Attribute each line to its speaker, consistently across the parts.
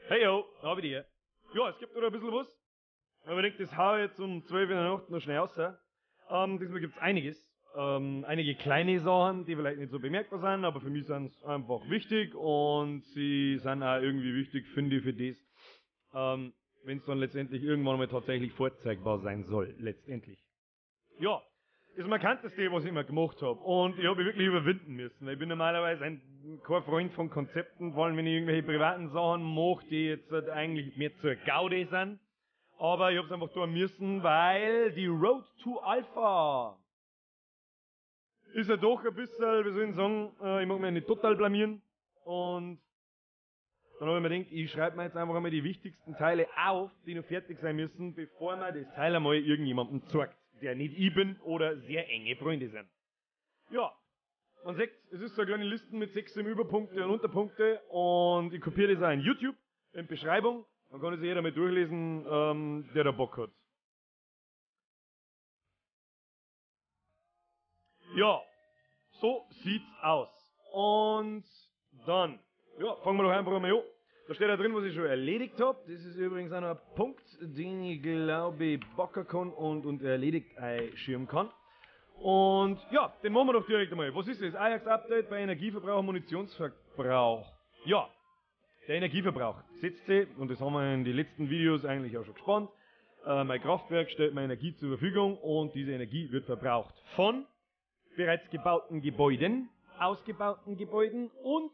Speaker 1: Hey yo, da hab ich dich. Ja, es gibt noch ein bisschen was. Aber ich denke, das hau ich jetzt um 12 in der Nacht noch schnell raus. Diesmal gibt's einiges. Einige kleine Sachen, die vielleicht nicht so bemerkbar sind, aber für mich sind es einfach wichtig und sie sind auch irgendwie wichtig, finde ich, für das, wenn es dann letztendlich irgendwann mal tatsächlich vorzeigbar sein soll, letztendlich. Ja, das Markanteste, was ich immer gemacht habe. Und ich habe mich wirklich überwinden müssen. Ich bin normalerweise kein Freund von Konzepten, vor allem wenn ich irgendwelche privaten Sachen mache, die jetzt halt eigentlich mehr zur Gaudi sind. Aber ich habe es einfach tun müssen, weil die Road to Alpha ist ja doch ein bisschen, wie soll ich sagen, ich mag mich nicht total blamieren. Und dann habe ich mir gedacht, ich schreibe mir jetzt einfach einmal die wichtigsten Teile auf, die noch fertig sein müssen, bevor man das Teil einmal irgendjemandem zeigt, der nicht ich bin oder sehr enge Freunde sind. Ja, man sieht, es ist so eine kleine Liste mit 6 Überpunkte und Unterpunkte und ich kopiere das auch in YouTube, in Beschreibung. Dann kann sich jeder mal durchlesen, der da Bock hat. Ja, so sieht's aus. Und dann, ja, fangen wir doch einfach mal an. Da steht da drin, was ich schon erledigt habe. Das ist übrigens auch noch ein Punkt, den ich glaube backen kann und erledigt einschirmen kann. Und ja, den machen wir doch direkt einmal. Was ist das? Ajax-Update bei Energieverbrauch und Munitionsverbrauch. Ja, der Energieverbrauch setzt sich, und das haben wir in den letzten Videos eigentlich auch schon gespannt. Mein Kraftwerk stellt mir Energie zur Verfügung und diese Energie wird verbraucht von bereits gebauten Gebäuden, ausgebauten Gebäuden und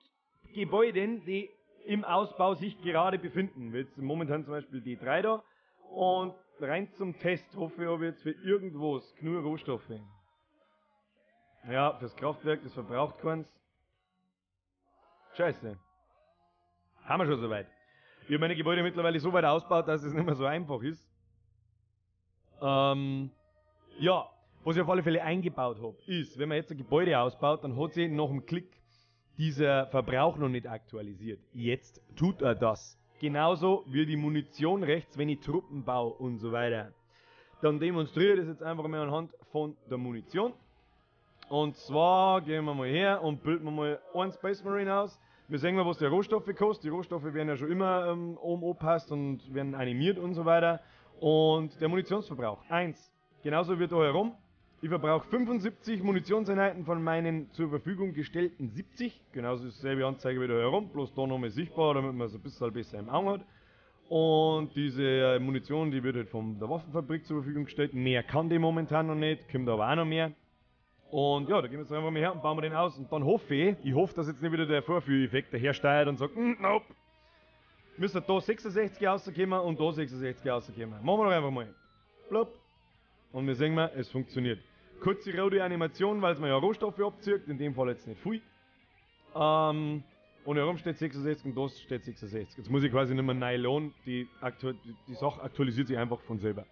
Speaker 1: Gebäuden, die im Ausbau sich gerade befinden. Jetzt momentan zum Beispiel die 3 da. Und rein zum Test hoffe ich, habe jetzt für irgendwas genug Rohstoffe. Ja, fürs Kraftwerk, das verbraucht keins. Scheiße. Haben wir schon soweit. Ich habe meine Gebäude mittlerweile so weit ausgebaut, dass es nicht mehr so einfach ist. Ja, was ich auf alle Fälle eingebaut habe, ist, wenn man jetzt ein Gebäude ausbaut, dann hat sich nach dem Klick dieser Verbrauch noch nicht aktualisiert. Jetzt tut er das. Genauso wie die Munition rechts, wenn ich Truppen baue und so weiter. Dann demonstriere ich das jetzt einfach mal anhand von der Munition. Und zwar gehen wir mal her und bilden wir mal einen Space Marine aus. Wir sehen mal, was der Rohstoffe kostet. Die Rohstoffe werden ja schon immer oben angepasst und werden animiert und so weiter. Und der Munitionsverbrauch. 1. Genauso wie da herum. Ich verbrauche 75 Munitionseinheiten von meinen zur Verfügung gestellten 70. Genauso ist dieselbe Anzeige wie da herum, bloß da nochmal sichtbar, damit man es ein bisschen besser im Auge hat. Und diese Munition, die wird halt von der Waffenfabrik zur Verfügung gestellt. Mehr kann die momentan noch nicht, kommt aber auch noch mehr. Und ja, da gehen wir jetzt einfach mal her und bauen wir den aus. Und dann hoffe ich hoffe, dass jetzt nicht wieder der Vorführeffekt dahersteuert und sagt, nope. Müsste da 66 rauskommen und da 66 rauskommen. Machen wir doch einfach mal. Blop. Und wir sehen mal, es funktioniert. Kurze rote Animation, weil es mir ja Rohstoffe abzieht, in dem Fall jetzt nicht viel. Und herum steht 66 und da steht 66. Jetzt muss ich quasi nicht mehr neu laden, die Sache aktualisiert sich einfach von selber.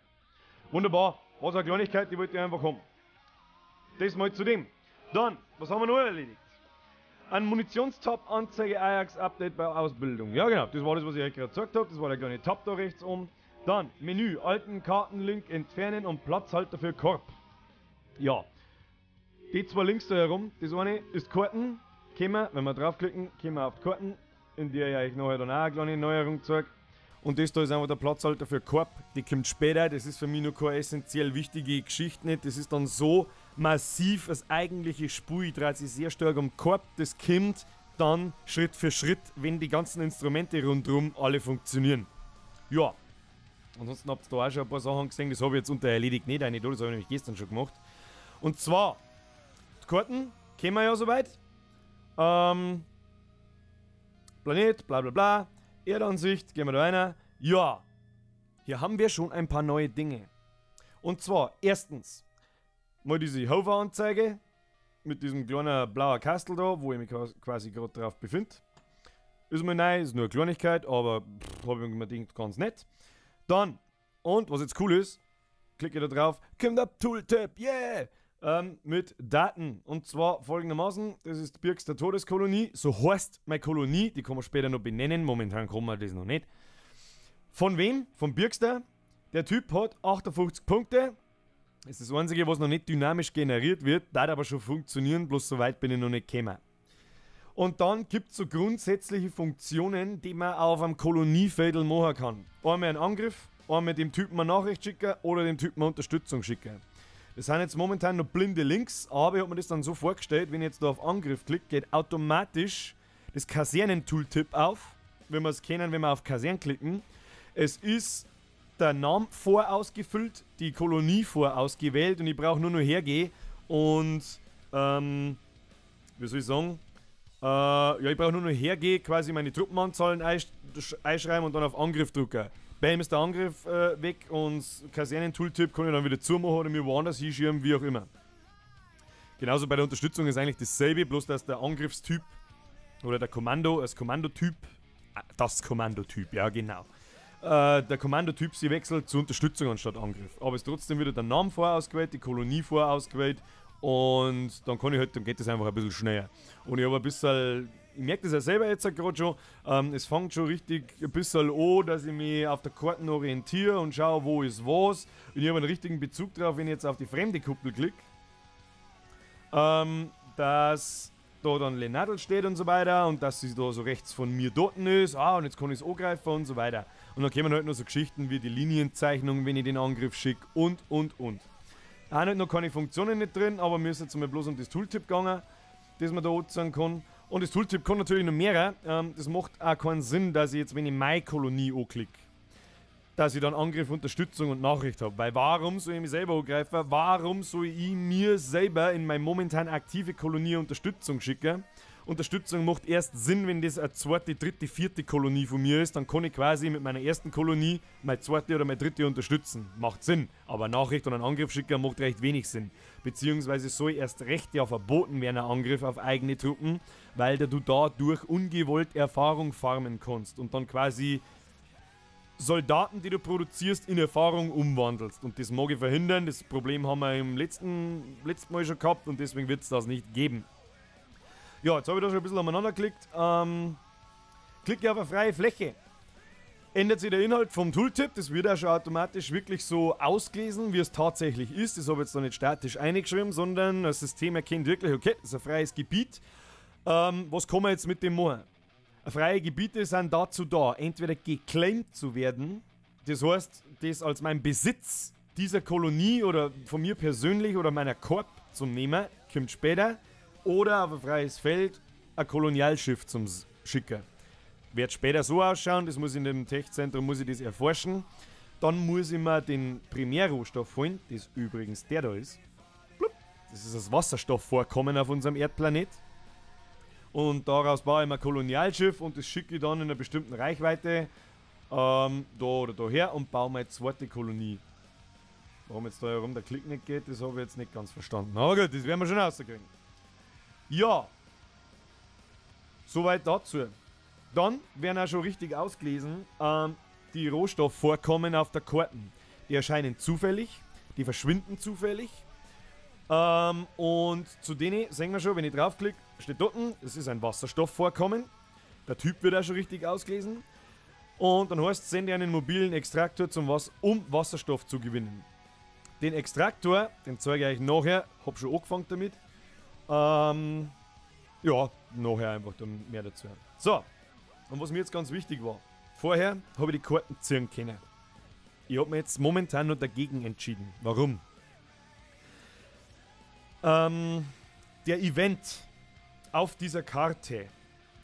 Speaker 1: Wunderbar, was eine Kleinigkeit, die wollte ich einfach haben. Das mal zu dem. Dann, was haben wir noch erledigt? Ein Munitionstab-Anzeige Ajax-Update bei Ausbildung. Ja genau, das war das, was ich gerade gesagt habe, das war der kleine Tab da rechts oben. Dann, Menü, alten Kartenlink entfernen und Platzhalter für Korb. Ja, die 2 Links da herum, das eine ist Karten, wenn wir draufklicken, kommen wir auf die Karten, in der ich euch nachher dann auch eine kleine Neuerung zeige. Und das da ist einfach der Platzhalter für Korb, die kommt später, das ist für mich noch keine essentiell wichtige Geschichte nicht, das ist dann so massiv das eigentliche Spiel, dreht sich sehr stark um Korb, das kommt dann Schritt für Schritt, wenn die ganzen Instrumente rundherum alle funktionieren. Ja, ansonsten habt ihr da auch schon ein paar Sachen gesehen, das habe ich jetzt unter erledigt nicht eine, das habe ich nämlich gestern schon gemacht. Und zwar, die Karten kennen wir ja soweit. Planet, bla bla bla. Erdansicht, gehen wir da rein. Ja, hier haben wir schon ein paar neue Dinge. Und zwar, erstens, mal diese Hover-Anzeige mit diesem kleinen blauen Kastel da, wo ich mich quasi gerade drauf befinde. Ist mal neu, ist nur eine Kleinigkeit, aber habe ich mir gedacht, ganz nett. Dann, und was jetzt cool ist, klicke da drauf, kommt ab Tooltip, yeah! Mit Daten. Und zwar folgendermaßen, das ist Birkster Todeskolonie, so heißt meine Kolonie, die kann man später noch benennen, momentan kann man das noch nicht. Von wem? Von Birkster. Der Typ hat 58 Punkte. Das ist das einzige, was noch nicht dynamisch generiert wird, darf aber schon funktionieren, bloß so weit bin ich noch nicht gekommen. Und dann gibt es so grundsätzliche Funktionen, die man auf einem Koloniefädel machen kann. Einmal einen Angriff, einmal dem Typen eine Nachricht schicken oder dem Typen eine Unterstützung schicken. Das sind jetzt momentan noch blinde Links, aber ich habe mir das dann so vorgestellt, wenn ich jetzt da auf Angriff klicke, geht automatisch das Kasernen-Tooltip auf, wenn wir es kennen, wenn wir auf Kasern klicken. Es ist der Name vorausgefüllt, die Kolonie vorausgewählt und ich brauche nur noch hergehen und, wie soll ich sagen, ich brauche nur noch hergehen, quasi meine Truppenanzahlen einschreiben und dann auf Angriff drücken. Bam ist der Angriff weg und Kasernen-Tooltip kann ich dann wieder zumachen oder mir woanders hinschieben, wie auch immer. Genauso bei der Unterstützung ist eigentlich dasselbe, bloß dass der Angriffstyp oder der Kommandotyp, ja genau. Der Kommandotyp sie wechselt zur Unterstützung anstatt Angriff. Aber es ist trotzdem wieder der Name vorausgewählt, die Kolonie vorausgewählt und dann dann geht das einfach ein bisschen schneller. Und ich habe ein bisschen, ich merke das ja selber jetzt gerade schon, es fängt schon richtig ein bisschen an, dass ich mich auf der Karte orientiere und schaue, wo ist was. Und ich habe einen richtigen Bezug drauf, wenn ich jetzt auf die fremde Kuppel klicke, dass da dann Lenadl steht und so weiter und dass sie da so rechts von mir dort ist, und jetzt kann ich es angreifen und so weiter. Und dann kommen halt noch so Geschichten wie die Linienzeichnung, wenn ich den Angriff schicke und. Auch nicht noch keine Funktionen nicht drin, aber mir ist jetzt mal bloß um das Tooltip gegangen, das man da anzeigen kann. Und das Tooltip kann natürlich noch mehr. Das macht auch keinen Sinn, dass ich jetzt, wenn ich meine Kolonie anklicke, dass ich dann Angriff, Unterstützung und Nachricht habe. Weil warum soll ich mich selber angreifen? Warum soll ich mir selber in meine momentan aktive Kolonie Unterstützung schicken? Unterstützung macht erst Sinn, wenn das eine zweite, dritte, vierte Kolonie von mir ist. Dann kann ich quasi mit meiner ersten Kolonie meine zweite oder meine dritte unterstützen. Macht Sinn. Aber Nachricht und einen Angriff schicken macht recht wenig Sinn. Beziehungsweise soll erst recht ja verboten werden, ein Angriff auf eigene Truppen, weil du dadurch ungewollt Erfahrung farmen kannst und dann quasi Soldaten, die du produzierst, in Erfahrung umwandelst. Und das mag ich verhindern. Das Problem haben wir im letzten Mal schon gehabt und deswegen wird es das nicht geben. Ja, jetzt habe ich da schon ein bisschen aneinander geklickt. Klicke auf eine freie Fläche. Ändert sich der Inhalt vom Tooltip. Das wird auch schon automatisch wirklich so ausgelesen, wie es tatsächlich ist. Das habe ich jetzt noch nicht statisch eingeschrieben, sondern das System erkennt wirklich, okay, das ist ein freies Gebiet. Was kann man jetzt mit dem machen? Freie Gebiete sind dazu da, entweder geclaimed zu werden, das heißt, das als mein Besitz dieser Kolonie oder von mir persönlich oder meiner Korp zum Nehmen, kommt später, oder auf ein freies Feld ein Kolonialschiff zum Schicken. Wird später so ausschauen, das muss in dem Tech-Zentrum muss ich das erforschen. Dann muss ich mir den Primärrohstoff holen, das übrigens der da ist. Das ist das Wasserstoffvorkommen auf unserem Erdplanet. Und daraus baue ich mir ein Kolonialschiff und das schicke ich dann in einer bestimmten Reichweite da oder daher und baue meine zweite Kolonie. Warum jetzt da herum der Klick nicht geht, das habe ich jetzt nicht ganz verstanden. Aber gut, das werden wir schon rauskriegen. Ja, soweit dazu. Dann werden auch schon richtig ausgelesen die Rohstoffvorkommen auf der Karten. Die erscheinen zufällig, die verschwinden zufällig. Und zu denen sehen wir schon, wenn ich draufklicke, steht dort, das ist ein Wasserstoffvorkommen. Der Typ wird auch schon richtig ausgelesen. Und dann heißt es, sende einen mobilen Extraktor um Wasserstoff zu gewinnen. Den Extraktor, den zeige ich euch nachher, hab schon angefangen damit. Ja, nachher einfach dann mehr dazu. So, und was mir jetzt ganz wichtig war, vorher habe ich die Karten ziehen können. Ich habe mir jetzt momentan nur dagegen entschieden. Warum? Der Event auf dieser Karte,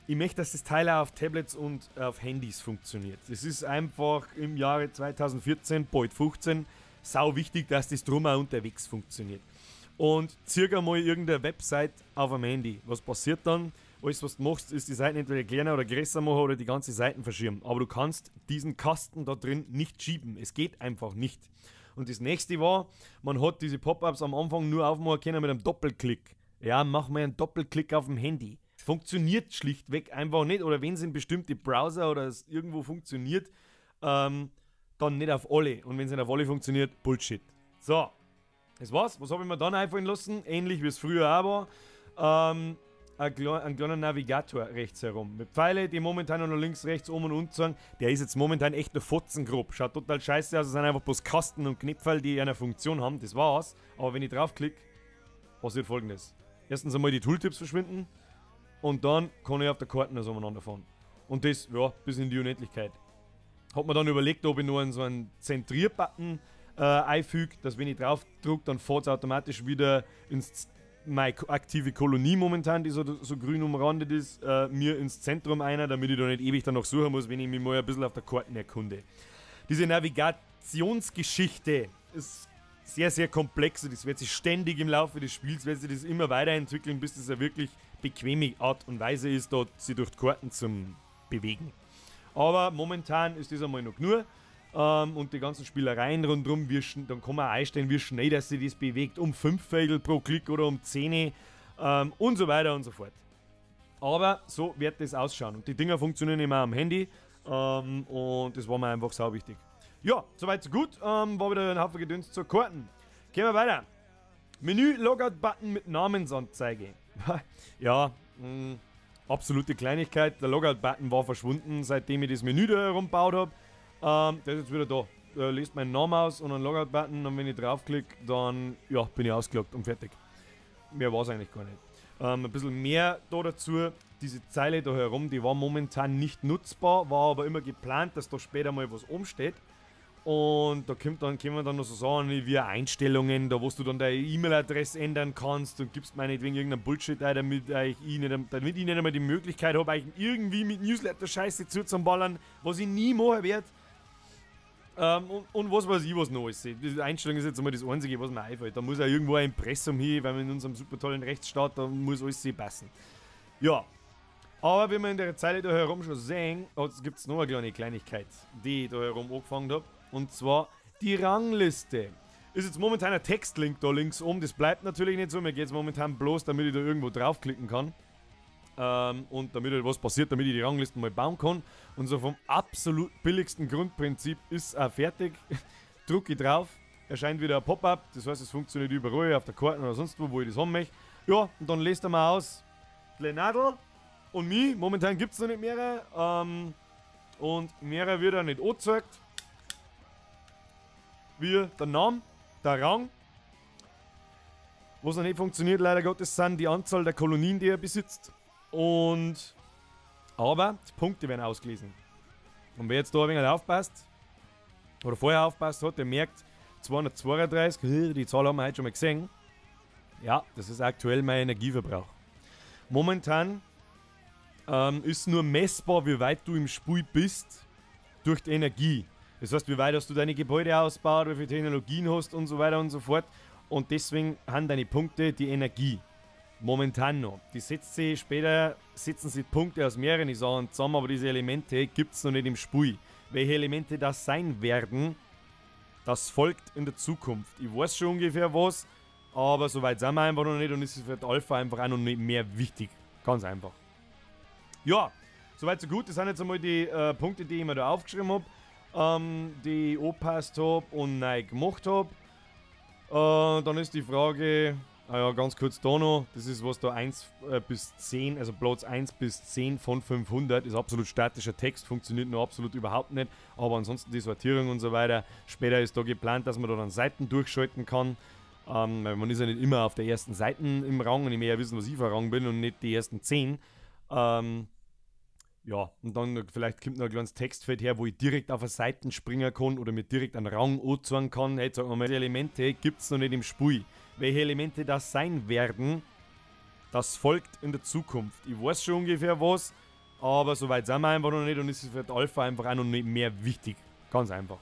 Speaker 1: ich möchte, dass das Teil auch auf Tablets und auf Handys funktioniert. Das ist einfach im Jahre 2014, bald 15, sau wichtig, dass das drum auch unterwegs funktioniert. Und circa mal irgendeine Website auf dem Handy. Was passiert dann? Alles, was du machst, ist die Seiten entweder kleiner oder größer machen oder die ganze Seiten verschieben. Aber du kannst diesen Kasten da drin nicht schieben. Es geht einfach nicht. Und das nächste war, man hat diese Pop-Ups am Anfang nur aufmachen können mit einem Doppelklick. Ja, mach mal einen Doppelklick auf dem Handy. Funktioniert schlichtweg einfach nicht. Oder wenn es in bestimmte Browser oder es irgendwo funktioniert, dann nicht auf alle. Und wenn es nicht auf alle funktioniert, Bullshit. So, das war's. Was habe ich mir dann einfallen lassen? Ähnlich wie es früher auch war. Ein kleiner Navigator rechts herum. Mit Pfeile, die momentan noch links, rechts, oben und unten sagen. Der ist jetzt momentan echt nur fotzengrob. Schaut total scheiße aus. Es sind einfach bloß Kasten und Knöpfe, die eine Funktion haben. Das war's. Aber wenn ich draufklicke, passiert Folgendes. Erstens einmal die Tooltips verschwinden. und dann kann ich auf der Karte so umeinander fahren. Und das, ja, bis in die Unendlichkeit. Hat mir dann überlegt, ob ich nur so einen Zentrierbutton einfüge, dass wenn ich drauf drücke, dann fährt es automatisch wieder ins meine aktive Kolonie momentan, die so grün umrandet ist, mir ins Zentrum einer, damit ich da nicht ewig danach suchen muss, wenn ich mich mal ein bisschen auf der Karte erkunde. Diese Navigationsgeschichte ist sehr, sehr komplex und das wird sich ständig im Laufe des Spiels, wird sich das immer weiterentwickeln, bis das eine wirklich bequeme Art und Weise ist, dort sich durch die Karten zu bewegen. Aber momentan ist das einmal noch genug. Und die ganzen Spielereien rundherum, dann kann man einstellen, wie schnell dass sich das bewegt. Um 5 Fädel pro Klick oder um 10 und so weiter und so fort. Aber so wird das ausschauen. Und die Dinger funktionieren immer am Handy. Und das war mir einfach sau wichtig. Ja, soweit so gut. War wieder ein Haufen Gedöns zur Karten. Gehen wir weiter. Menü Logout-Button mit Namensanzeige. Ja, absolute Kleinigkeit. Der Logout-Button war verschwunden, seitdem ich das Menü da herumgebaut habe. Der ist jetzt wieder da. Der liest meinen Namen aus und einen Logout-Button und wenn ich draufklicke, dann ja, bin ich ausgeloggt und fertig. Mehr war es eigentlich gar nicht. Ein bisschen mehr da dazu. Diese Zeile da herum, die war momentan nicht nutzbar, war aber immer geplant, dass da später mal was umsteht. Und da kommen dann noch so Sachen wie Einstellungen, da wo du dann deine E-Mail-Adresse ändern kannst und gibst meinetwegen irgendeinen Bullshit ein, damit ich nicht einmal die Möglichkeit habe, irgendwie mit Newsletter-Scheiße zuzuballern, was ich nie machen werde. Und was weiß ich, was noch ist. Die Einstellung ist jetzt einmal das Einzige, was mir einfällt. Da muss auch irgendwo ein Impressum hin, weil wir in unserem super tollen Rechtsstaat, da muss alles passen. Ja. Aber wie wir in der Zeile da herum schon sehen, gibt es noch eine kleine Kleinigkeit, die ich da herum angefangen habe. Und zwar die Rangliste. Ist jetzt momentan ein Textlink da links oben. Das bleibt natürlich nicht so. Mir geht es momentan bloß, damit ich da irgendwo draufklicken kann. Und damit halt was passiert, damit ich die Ranglisten mal bauen kann. Und so vom absolut billigsten Grundprinzip ist auch fertig. Drücke ich drauf, erscheint wieder ein Pop-up. Das heißt, es funktioniert überall auf der Karte oder sonst wo ich das haben möchte. Ja, und dann lest er mal aus. Glenadl und mich. Momentan gibt es noch nicht mehrere. Und mehrere wird auch nicht angezeigt. Wie der Name, der Rang. Was noch nicht funktioniert, leider Gottes, sind die Anzahl der Kolonien, die er besitzt. Aber die Punkte werden ausgelesen. Und wer jetzt da ein wenig aufpasst, oder vorher aufpasst hat, der merkt 232, die Zahl haben wir heute schon mal gesehen. Ja, das ist aktuell mein Energieverbrauch. Momentan ist nur messbar, wie weit du im Spiel bist, durch die Energie. Das heißt, wie weit hast du deine Gebäude ausgebaut, wie viele Technologien hast und so weiter und so fort. Und deswegen haben deine Punkte die Energie. Momentan noch. Später setzen sie Punkte aus mehreren Sachen zusammen, aber diese Elemente gibt es noch nicht im Spiel. Welche Elemente das sein werden, das folgt in der Zukunft. Ich weiß schon ungefähr was, aber soweit sind wir einfach noch nicht und ist es für die Alpha einfach auch noch nicht mehr wichtig. Ganz einfach. Ja, soweit so gut. Das sind jetzt einmal die Punkte, die ich mir da aufgeschrieben habe, die ich angepasst habe und neu gemacht habe. Dann ist die Frage, ganz kurz da noch, das ist was da 1 bis 10, also Platz 1 bis 10 von 500, ist absolut statischer Text, funktioniert noch absolut überhaupt nicht, aber ansonsten die Sortierung und so weiter. Später ist da geplant, dass man da dann Seiten durchschalten kann, weil man ist ja nicht immer auf der ersten Seite im Rang und ich möchte ja wissen, was ich für Rang bin und nicht die ersten 10. Ja, und dann vielleicht kommt noch ein kleines Textfeld her, wo ich direkt auf eine Seite springen kann oder mir direkt einen Rang anzeigen kann. Hey, sagen wir mal, die Elemente gibt es noch nicht im Spiel. Welche Elemente das sein werden, das folgt in der Zukunft. Ich weiß schon ungefähr was, aber soweit sind wir einfach noch nicht und ist es für die Alpha einfach auch noch nicht mehr wichtig. Ganz einfach.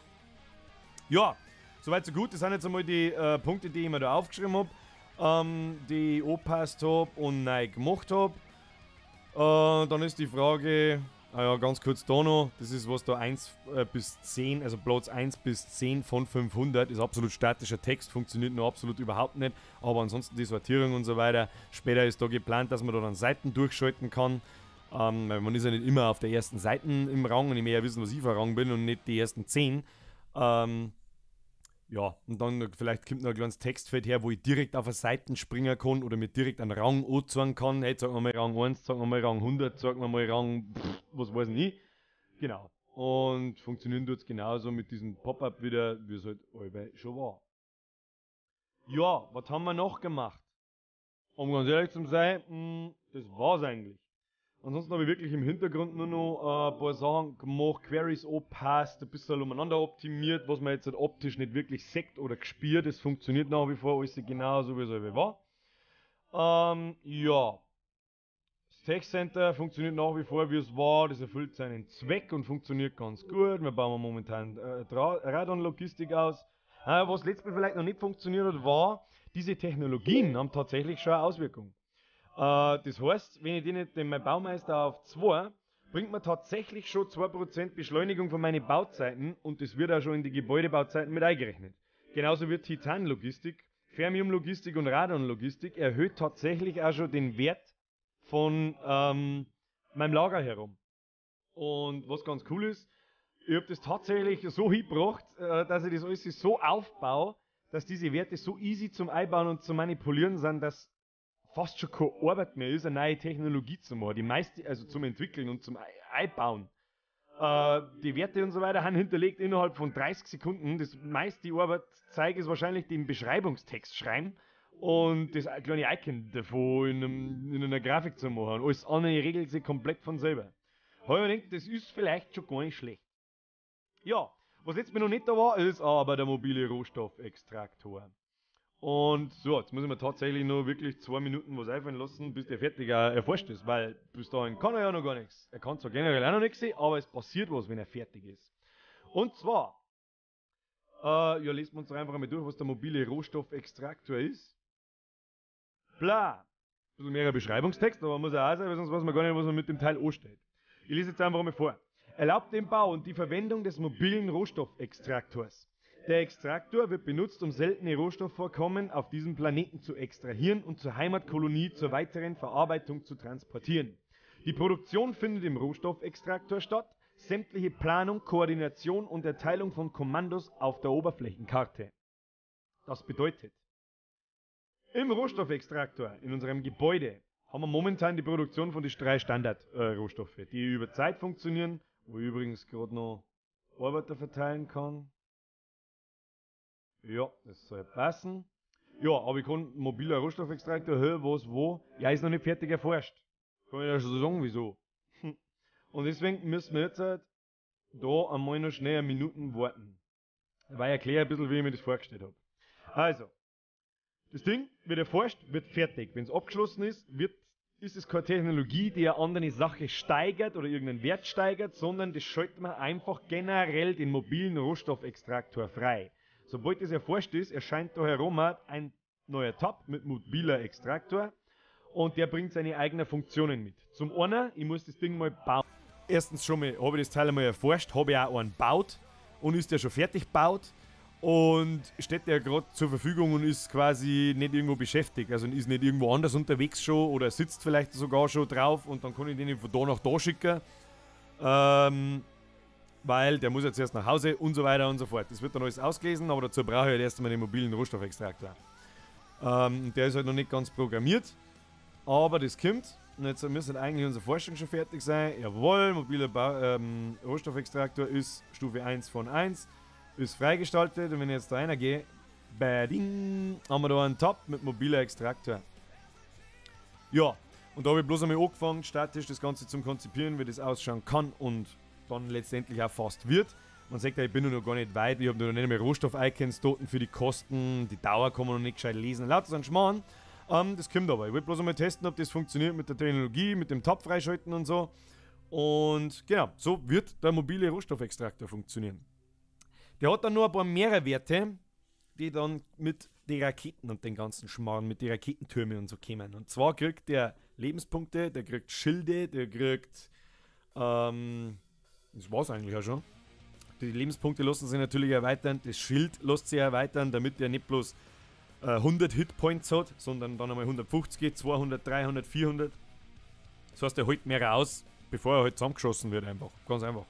Speaker 1: Ja, soweit so gut. Das sind jetzt einmal die Punkte, die ich mir da aufgeschrieben habe, die ich angepasst habe und neu gemacht habe. Dann ist die Frage, ganz kurz da noch, das ist was da 1 bis 10, also Platz 1 bis 10 von 500, ist absolut statischer Text, funktioniert noch absolut überhaupt nicht, aber ansonsten die Sortierung und so weiter. Später ist da geplant, dass man da dann Seiten durchschalten kann, weil man ist ja nicht immer auf der ersten Seite im Rang und ich möchte ja wissen, was ich für Rang bin und nicht die ersten 10. Ja, und dann vielleicht kommt noch ein kleines Textfeld her, wo ich direkt auf eine Seite springen kann oder mir direkt einen Rang anzeigen kann. Hey, sagen wir mal Rang 1, sagen wir mal Rang 100, sagen wir mal Rang, was weiß ich. Genau. Und funktionieren tut es genauso mit diesem Pop-Up wieder, wie es halt allweil schon war. Ja, was haben wir noch gemacht? Um ganz ehrlich zu sein, das war's eigentlich. Ansonsten habe ich wirklich im Hintergrund nur noch ein paar Sachen gemacht, Queries angepasst, ein bisschen umeinander optimiert, was man jetzt halt optisch nicht wirklich sieht oder gespürt. Das funktioniert nach wie vor alles genau so, wie es halt war. Ja. Das Tech Center funktioniert nach wie vor, wie es war. Das erfüllt seinen Zweck und funktioniert ganz gut. Wir bauen momentan Radon-Logistik aus. Was letztes Mal vielleicht noch nicht funktioniert hat, war, diese Technologien haben tatsächlich schon eine Auswirkung. Das heißt, wenn ich die nicht, den mein Baumeister auf 2, bringt man tatsächlich schon 2% Beschleunigung von meinen Bauzeiten und das wird auch schon in die Gebäudebauzeiten mit eingerechnet. Genauso wird Titanlogistik, Fermiumlogistik und Radonlogistik erhöht tatsächlich auch schon den Wert von meinem Lager herum. Und was ganz cool ist, ich habe das tatsächlich so hingebracht, dass ich das alles so aufbaue, dass diese Werte so easy zum Einbauen und zu manipulieren sind, dass fast schon keine Arbeit mehr ist, eine neue Technologie zu machen. Die meiste, also zum Entwickeln und zum Einbauen. Die Werte und so weiter haben hinterlegt innerhalb von 30 Sekunden. Das meiste Arbeitszeit ist wahrscheinlich den Beschreibungstext schreiben und das kleine Icon davon in einer Grafik zu machen. Alles andere regelt sich komplett von selber. Habe ich mir gedacht, das ist vielleicht schon gar nicht schlecht. Ja, was jetzt mir noch nicht da war, ist aber der mobile Rohstoffextraktor. Und so, jetzt muss ich mir tatsächlich nur wirklich 2 Minuten was einfallen lassen, bis der fertig erforscht ist, weil bis dahin kann er ja noch gar nichts. Er kann zwar generell auch noch nichts sehen, aber es passiert was, wenn er fertig ist. Und zwar, ja, lesen wir uns doch einfach einmal durch, was der mobile Rohstoffextraktor ist. Bla. Ein bisschen mehr Beschreibungstext, aber muss auch sein, weil sonst weiß man gar nicht, was man mit dem Teil anstellt. Ich lese jetzt einfach einmal vor. Erlaubt den Bau und die Verwendung des mobilen Rohstoffextraktors. Der Extraktor wird benutzt, um seltene Rohstoffvorkommen auf diesem Planeten zu extrahieren und zur Heimatkolonie zur weiteren Verarbeitung zu transportieren. Die Produktion findet im Rohstoffextraktor statt, sämtliche Planung, Koordination und Erteilung von Kommandos auf der Oberflächenkarte. Das bedeutet, im Rohstoffextraktor in unserem Gebäude haben wir momentan die Produktion von den 3 Standard-Rohstoffe, die über Zeit funktionieren, wo ich übrigens gerade noch Arbeiter verteilen kann. Ja, das soll passen. Ja, aber ich kann mobiler Rohstoffextraktor, was, wo? Ja, ist noch nicht fertig erforscht. Kann ich ja schon sagen, wieso. Und deswegen müssen wir jetzt halt da einmal noch schnell Minuten warten. Weil ich erkläre ein bisschen, wie ich mir das vorgestellt habe. Also, das Ding wird erforscht, wird fertig. Wenn es abgeschlossen ist, ist es keine Technologie, die eine andere Sache steigert oder irgendeinen Wert steigert, sondern das schaltet man einfach generell den mobilen Rohstoffextraktor frei. Sobald das erforscht ist, erscheint da herum ein neuer Tab mit mobiler Extraktor und der bringt seine eigenen Funktionen mit. Zum einen, ich muss das Ding mal bauen. Erstens schon mal habe ich das Teil einmal erforscht, habe ich auch einen gebaut und ist der schon fertig gebaut und steht der gerade zur Verfügung und ist quasi nicht irgendwo beschäftigt, also ist nicht irgendwo anders unterwegs schon oder sitzt vielleicht sogar schon drauf und dann kann ich den von da nach da schicken. Weil der muss jetzt erst nach Hause und so weiter und so fort. Das wird dann alles ausgelesen, aber dazu brauche ich halt erst einmal den mobilen Rohstoffextraktor. Der ist halt noch nicht ganz programmiert, aber das kommt. Und jetzt müsste eigentlich unsere Forschung schon fertig sein. Jawohl, mobiler Rohstoffextraktor ist Stufe 1 von 1, ist freigestaltet und wenn ich jetzt da reingehe, bading, haben wir da einen Tab mit mobiler Extraktor. Ja, und da habe ich bloß einmal angefangen, statisch das Ganze zum Konzipieren, wie das ausschauen kann und dann letztendlich auch fast wird. Man sagt ja, ich bin noch gar nicht weit, ich habe noch nicht mehr Rohstoff-Icons dort für die Kosten, die Dauer kann man noch nicht gescheit lesen, lauter so ein Schmarrn. Das kommt aber. Ich will bloß einmal testen, ob das funktioniert mit der Technologie, mit dem Tab freischalten und so. Und genau, so wird der mobile Rohstoffextraktor funktionieren. Der hat dann noch ein paar mehrere Werte, die dann mit den Raketen und den ganzen Schmarrn, mit den Raketentürmen und so kommen. Und zwar kriegt der Lebenspunkte, der kriegt Schilde, der kriegt das war's eigentlich auch schon. Die Lebenspunkte lassen sich natürlich erweitern, das Schild lässt sich erweitern, damit der nicht bloß 100 Hitpoints hat, sondern dann einmal 150, 200, 300, 400. Das heißt, er hält mehr aus, bevor er halt zusammengeschossen wird einfach. Ganz einfach.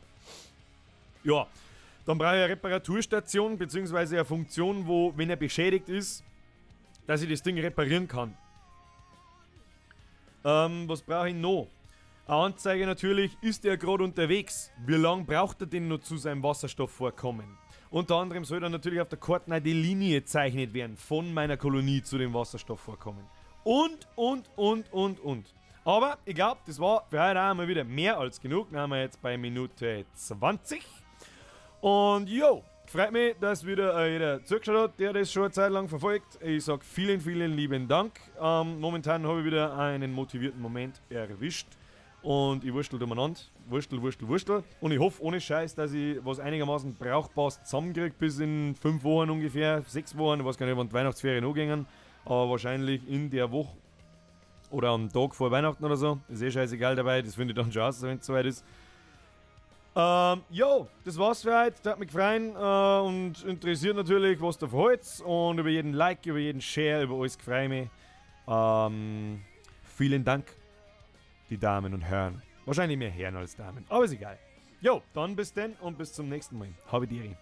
Speaker 1: Ja, dann brauche ich eine Reparaturstation, beziehungsweise eine Funktion, wo, wenn er beschädigt ist, dass ich das Ding reparieren kann. Was brauche ich noch? Eine Anzeige natürlich, ist er gerade unterwegs? Wie lange braucht er denn noch zu seinem Wasserstoffvorkommen? Unter anderem soll dann natürlich auf der Karte die Linie gezeichnet werden von meiner Kolonie zu dem Wasserstoffvorkommen. Und. Aber ich glaube, das war für heute auch mal wieder mehr als genug. Dann haben wir jetzt bei Minute 20. Und jo, freut mich, dass wieder jeder zugeschaut hat, der das schon eine Zeit lang verfolgt. Ich sage vielen, vielen lieben Dank. Momentan habe ich wieder einen motivierten Moment erwischt. Und ich wurstel umeinander. Wurstel. Und ich hoffe ohne Scheiß, dass ich was einigermaßen Brauchbares zusammenkriege bis in 5 Wochen ungefähr, 6 Wochen. Ich weiß gar nicht, wann die Weihnachtsferien angehen. Aber wahrscheinlich in der Woche oder am Tag vor Weihnachten oder so. Ist eh scheißegal dabei. Das finde ich dann schon aus, wenn es soweit ist. Jo, das war's für heute. Das hat mich gefreut und interessiert natürlich, was du verholst. Und über jeden Like, über jeden Share, über alles freue ich mich. Vielen Dank, die Damen und Herren. Wahrscheinlich mehr Herren als Damen, aber ist egal. Jo, dann bis denn und bis zum nächsten Mal. Habe Diri.